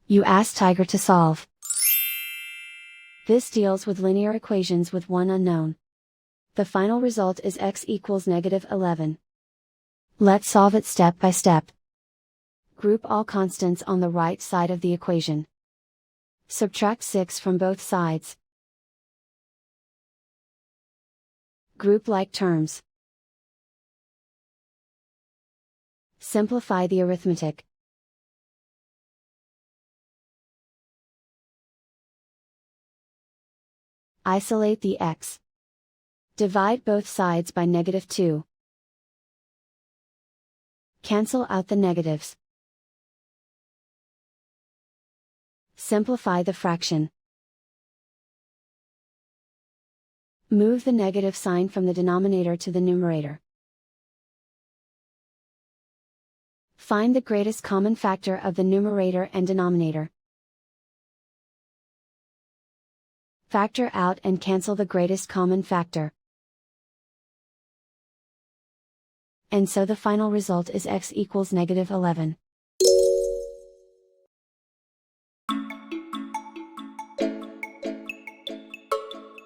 You ask Tiger to solve. This deals with linear equations with one unknown. The final result is x equals -11. Let's solve it step by step. Group all constants on the right side of the equation. Subtract 6 from both sides. Group like terms. Simplify the arithmetic. Isolate the x. Divide both sides by -2. Cancel out the negatives. Simplify the fraction. Move the negative sign from the denominator to the numerator. Find the greatest common factor of the numerator and denominator. Factor out and cancel the greatest common factor. And so the final result is x equals -11.